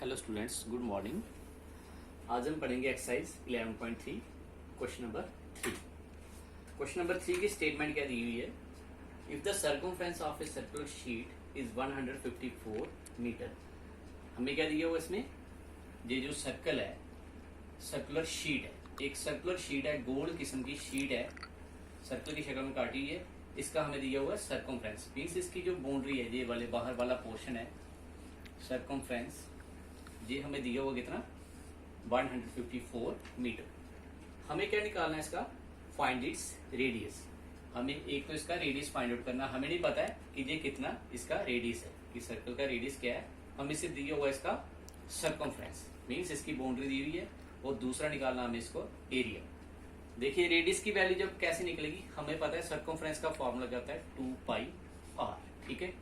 Hello students, good morning. आज हम पढ़ेंगे exercise 11.3 question number 3। Question number 3 की स्टेटमेंट क्या दी हुई है? If the circumference of a circular sheet is 154 metre. हमें क्या दिया हुआ इसमें? ये जो सर्कल है, सर्कुलर शीट है, एक सर्कुलर शीट है, गोल किस्म की शीट है, सर्कल की शक्ल में काटी है। इसका हमें दिया हुआ है सर्कमफ्रेंस, मीन्स इसकी जो बाउंड्री है, ये वाले बाहर वाला पोर्शन है सर्कमफ्रेंस, ये हमें दिया हुआ कितना? 154 मीटर। हमें क्या निकालना है इसका? Find its radius. हमें एक तो इसका रेडियस फाइंड आउट करना। हमें नहीं पता है कि ये कितना इसका रेडियस है, कि सर्कल का रेडियस क्या है। हमें सिर्फ दिया हुआ इसका सर्कमफ्रेंस, मीन्स इसकी बाउंड्री दी हुई है। और दूसरा निकालना हमें इसको एरिया। देखिए रेडियस की वैल्यू जब कैसे निकलेगी, हमें पता है सर्कमफ्रेंस का फॉर्मूला जाता है 2πr। ठीक है,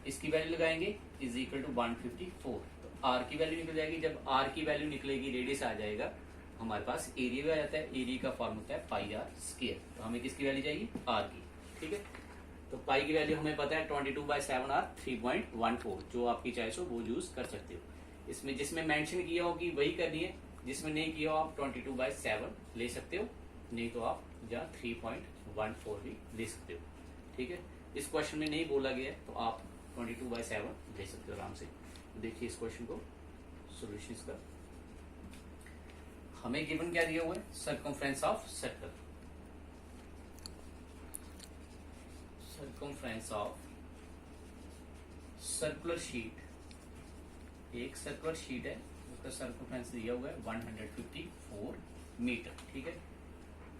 इसकी वैल्यू लगाएंगे इज इक्वल टू 154। तो आर की वैल्यू निकल जाएगी। जब आर की वैल्यू निकलेगी, रेडियस आ जाएगा, हमारे पास एरिया भी आ जाता है। एरिया का फॉर्मूला होता है पाई आर स्क्वायर। तो हमें किसकी वैल्यू चाहिए? आर की। ठीक है, तो पाई की वैल्यू हमें पता है 22/7 आर 3.14। जो आपकी चॉइस हो वो यूज कर सकते हो। इसमें जिसमें मेंशन किया हो कि वही करनी है, जिसमें नहीं किया हो आप 22/7 ले सकते हो, नहीं तो आप यहाँ 3.14 भी ले सकते हो। ठीक है, इस क्वेश्चन में नहीं बोला गया है तो आप 22/7 ले सकते हो आराम से। देखिए इस क्वेश्चन को, सॉल्यूशन का हमें गिवन क्या दिया हुआ है? Circumference of circle. Circumference of circular sheet, एक सर्कुलर शीट है, उसका सर्कमफ्रेंस दिया हुआ है 154 मीटर। ठीक है,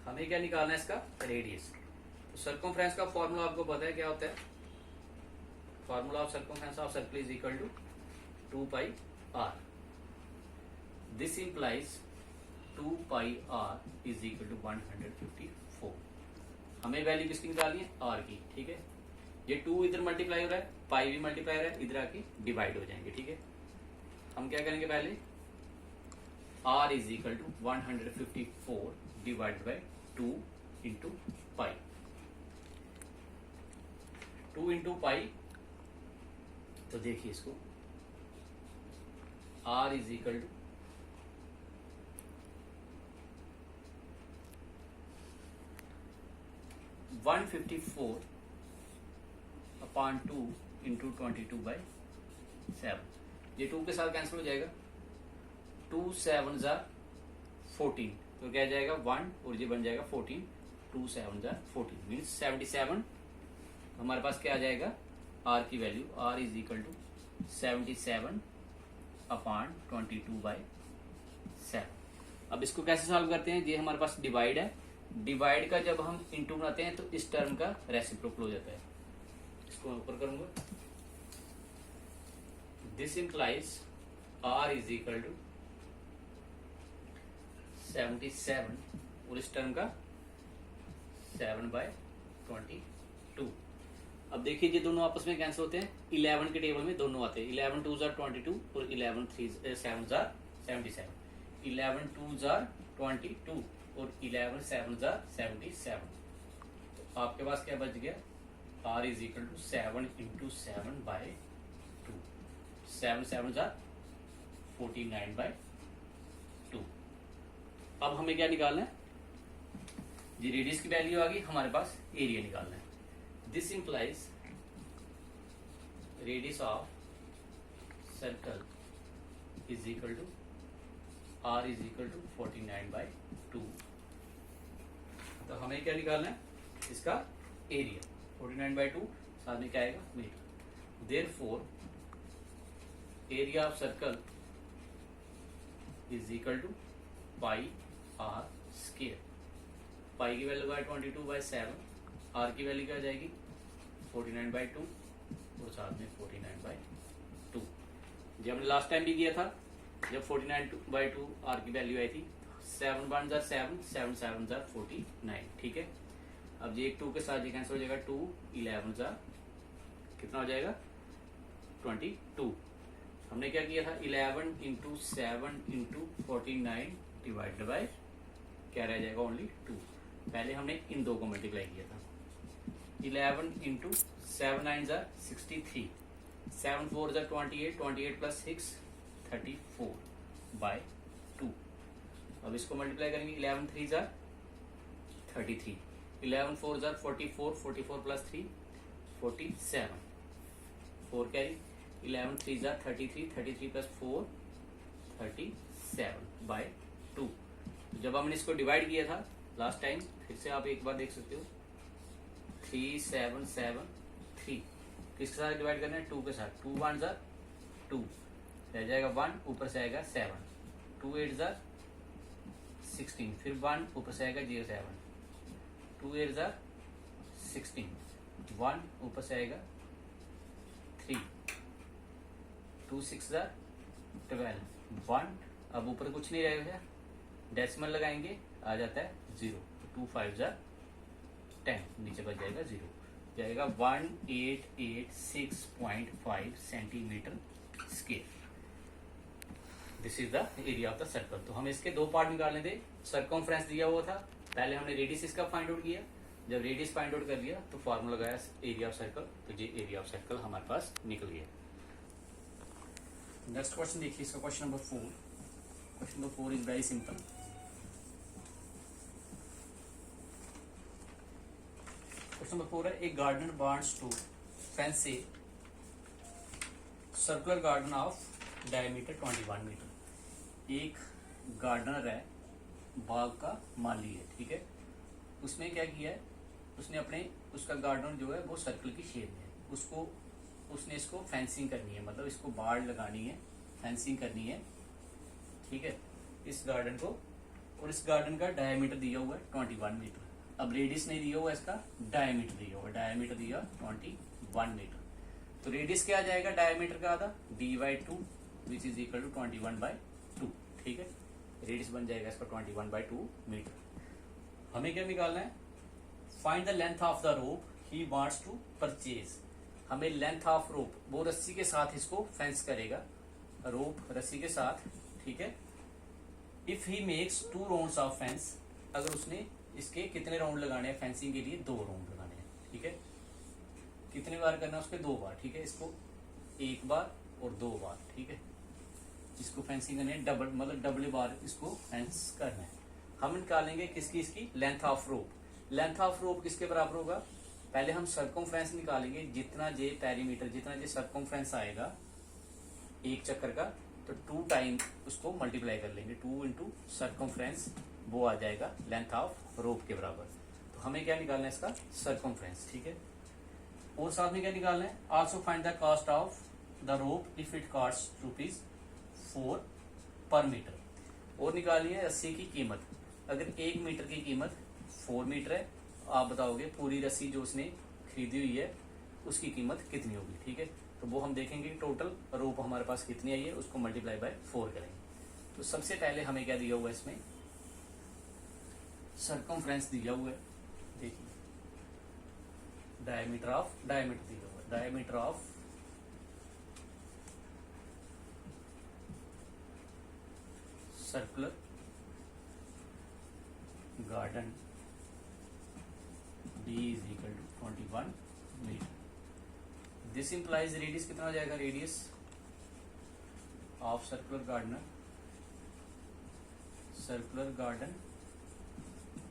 हमें क्या निकालना है? इसका रेडियस। तो सर्कमफ्रेंस का फॉर्मूला आपको पता है क्या होता है? Formula of circumference of circle is equal to 2πr। This implies 2πr is equal to 154। हमें वैल्यू किसकी निकालनी है? आर की। ठीक है, ये 2 इधर मल्टीप्लाई हो रहा है, पाई भी मल्टीप्लाई हो रहा है, इधर आके डिवाइड हो जाएंगे। ठीक है, हम क्या करेंगे? पहले r is equal to 154 divide by 2 into pi. 2 into pi, तो देखिए इसको, r is equal to 154 upon 2 into 22/7। ये 2 के साथ कैंसिल हो जाएगा। 2 7 जार 14, तो क्या जाएगा 1 और ये बन जाएगा 14। 2 7 जार 14 मीन्स 77। हमारे पास क्या आ जाएगा? आर की वैल्यू, r is equal to 77 upon 22/7। अब इसको कैसे सॉल्व करते हैं? ये हमारे पास डिवाइड है, डिवाइड का जब हम इंटू बनाते हैं तो इस टर्म का रेसिप्रोकल हो जाता है। इसको मैं ऊपर करूंगा। This implies r is equal to 77 और इस टर्म का 7/22। अब देखिए ये दोनों आपस में कैंसिल होते हैं। 11 के टेबल में दोनों आते हैं। 11 2 जार 22 और 11 7 जार 77। 11 2 जार 22 और 11 7 जार 77। तो आपके पास क्या बच गया? r is equal to 7 into 7/2। 7 7 जार 49/2। अब हमें क्या निकालना है? ये रेडियस की वैल्यू आ गई, हमारे पास एरिया निकालना है। This implies radius of circle is equal to r is equal to 49/2। तो हमें क्या निकालना है? इसका एरिया 49/2, साथ में क्या आएगा? Metre. Therefore area of circle is equal to pi r square. Pi की वैल्यू है 22/7, आर की वैल्यू क्या आ जाएगी? 49/2 और साथ में 49/2। जब हमने लास्ट टाइम भी किया था, जब 49/2 आर की वैल्यू आई थी, 7 1 जार 7, 7 7 जार 49। ठीक है, अब ये 2 के साथ ये कैंसिल हो जाएगा। 2 11 जार कितना हो जाएगा? 22। हमने क्या किया था? 11 इंटू 7 इंटू 49 डिवाइड बाय क्या रह जाएगा? ओनली 2। पहले हमने इन दो को मल्टीप्लाई किया था। 11 इंटू 7 9 जार 63, 7 4 जा 28, 28 प्लस 6 34/2। अब इसको मल्टीप्लाई करेंगे, 11 3 जा 33, 11 4 जा 44, 44 प्लस 3 47, 4 कैरी, 11 3 जा 33, 33 प्लस 4 37/2। जब हमने इसको डिवाइड किया था लास्ट टाइम, फिर से आप एक बार देख सकते हो, 3773 किसके साथ डिवाइड करना है, 2 के साथ, 2 1 जा 2 रह जाएगा 1, ऊपर से आएगा 7, 2 8 जा 16, फिर 1 ऊपर से आएगा 07, 2 8 जा 16, 1 ऊपर से आएगा 3, 2 6 जा 12, 1 अब ऊपर कुछ नहीं रहेगा, डेसिमल लगाएंगे आ जाता है 0, 2 5 जा 10, नीचे बच जाएगा 0, जाएगा 1886.5 centimetre square. This is the area of the circle. तो हमें इसके दो पार्ट निकालने थे, सर्कमफ्रेंस दिया हुआ था, पहले हमने रेडियस इसका फाइंड आउट किया, जब रेडियस फाइंड आउट कर लिया तो फॉर्मूला लगाया एरिया ऑफ सर्कल, तो ये एरिया ऑफ सर्कल हमारे पास निकल गया। नेक्स्ट क्वेश्चन देखिए इसका, question number 4। Question number 4 is very simple. Question number 4 है, एक gardener wants to fence a circular garden of diameter 21 metre. एक गार्डनर है, बाग का माली है, ठीक है, उसने क्या किया है, उसने अपने उसका गार्डन जो है वो सर्कल की शेप में है, उसने इसको फेंसिंग करनी है, मतलब इसको बाड़ लगानी है, फेंसिंग करनी है, ठीक है, इस गार्डन को, और इस गार्डन का डायमीटर दिया हुआ है 21 मीटर। अब रेडियस नहीं दिया हुआ, इसका डायमीटर दिया हुआ, डायमीटर दिया 21 मीटर। तो रेडियस क्या आ जाएगा डायमीटर का आधा, d/2 which is equal to 21/2, ठीक है, रेडियस बन जाएगा इसका 21/2 मीटर। हमें क्या निकालना है, find the length of the rope he wants to purchase. हमें लेंथ ऑफ रोप, वो रस्सी के साथ इसको फेंस करेगा, रोप रस्सी के साथ, ठीक है। If he makes 2 rounds of fence, अगर उसने इसके कितने राउंड लगाने हैं फेंसिंग के लिए, 2 राउंड लगाने हैं, ठीक है। कितने बार करना है उसके, 2 बार, ठीक है, इसको 1 बार और 2 बार, ठीक है। इसको फेंसिंग करनी है डबल, मतलब डबल बार इसको फेंस करना है। हम निकालेंगे किसकी, इसकी length of rope. Length of रोप किसके बराबर होगा, पहले हम सर्कमफ्रेंस निकालेंगे, जितना जे पेरीमीटर, जितना जे सर्कमफ्रेंस आएगा एक चक्कर का, तो 2 टाइम उसको मल्टीप्लाई कर लेंगे, 2 इंटू सर्कमफ्रेंस, वो आ जाएगा लेंथ ऑफ रोप के बराबर। तो हमें क्या निकालना है, इसका सर्कमफ्रेंस, ठीक है। और साथ में क्या निकालना है, also find the cost of the rope if it cost ₹4 पर मीटर। और निकालिए रस्सी की कीमत, अगर 1 मीटर की कीमत 4 मीटर है, आप बताओगे पूरी रस्सी जो उसने खरीदी हुई है उसकी कीमत कितनी होगी, ठीक है। तो वो हम देखेंगे टोटल रोप हमारे पास कितनी आई है, उसको मल्टीप्लाई बाय 4 करेंगे। तो सबसे पहले हमें क्या दिया हुआ है, इसमें सर्कमफ्रेंस दिया हुआ है, देखिए डायमीटर दिया हुआ है, diameter of circular garden d is equal to 21 metre. This implies radius कितना हो जाएगा, radius of circular garden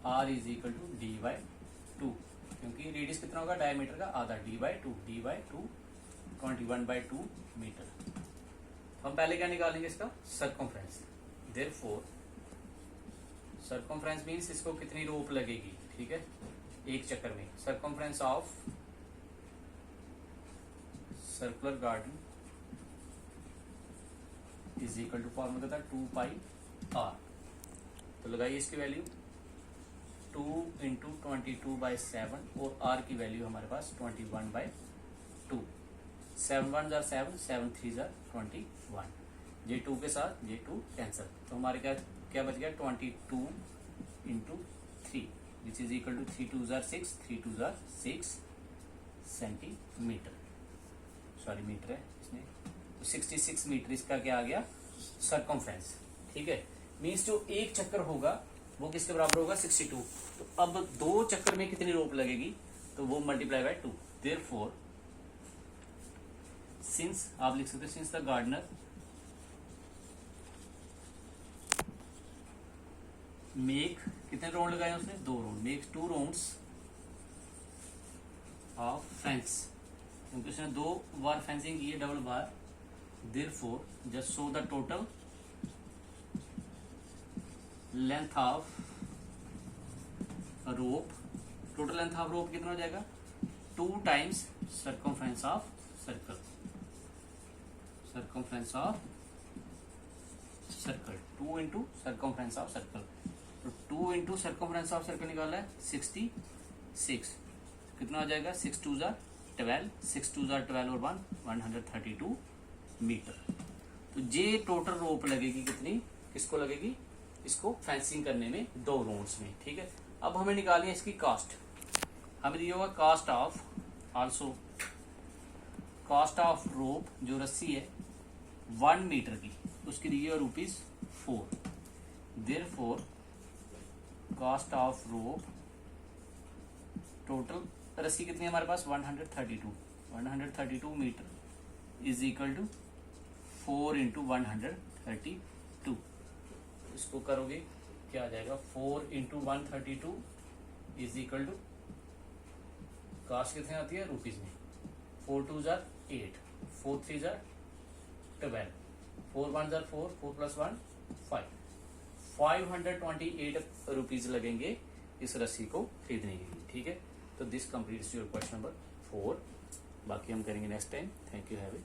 r is equal to d/2, क्योंकि रेडियस कितना होगा डायमीटर का आधा, d/2 21/2 मीटर। हम पहले क्या निकालेंगे, इसका सर्कमफ्रेंस। देयरफॉर सर्कमफ्रेंस मीन्स इसको कितनी रोप लगेगी, ठीक है, एक चक्कर में। Circumference of circular garden is equal to, formula था 2πr। तो लगाइए इसकी वैल्यू 2 इंटू 22/7, और r की वैल्यू हमारे पास 21/2। 7 1 जार 7, 7 3 जार 21, ये 2 के साथ ये 2 कैंसिल, तो हमारे क्या बच गया 22 into 3 which is equal to 3 2 जार 6, 3 2 जार 6 सेंटीमीटर, सॉरी मीटर है इसमें, तो 66 मीटर इसका क्या आ गया सर्कमफ्रेंस, ठीक है। मीन्स जो एक चक्कर होगा वो किसके बराबर होगा 62। तो अब 2 चक्कर में कितनी रोप लगेगी, तो वो मल्टीप्लाई बाय 2। देयरफॉर सिंस आप लिख सकते हो सिंस द गार्डनर मेक, कितने राउंड लगाए उसने, 2 round, makes 2 rounds of fence, क्योंकि उसने 2 बार फेंसिंग की है, double bar, therefore just show the total length of rope, total length of रोप कितना हो जाएगा, 2 times circumference of circle, circumference of circle, 2 into circumference of circle, तो 2 इंटू सर्कमफ्रेंस ऑफ सर्कल निकाला है 66, कितना हो जाएगा, 6 2 जार 12, 6 2 जार 12 और 132 मीटर। तो ये टोटल रोप लगेगी कितनी, किसको लगेगी, इसको फेंसिंग करने में 2 राउंड्स में, ठीक है। अब हमें निकालनी है इसकी कॉस्ट, हमें दिया हुआ cost of, also cost of रोप जो रस्सी है 1 मीटर की, उसकी दी है ₹4, therefore cost of rope, total रस्सी कितनी है हमारे पास 132 metre is equal to 4 into 132, इसको करोगे क्या आ जाएगा, 4 into 132 is equal to, cost कितने आती है रुपीज में, 4 2 जार 8, 4 3 जार 12, 4 1 जार 4, 4 प्लस 1 5, 528 रुपीज लगेंगे इस रस्सी को खरीदने के लिए, ठीक है। तो this completes your question number 4, बाकी हम करेंगे next time. Thank you, have a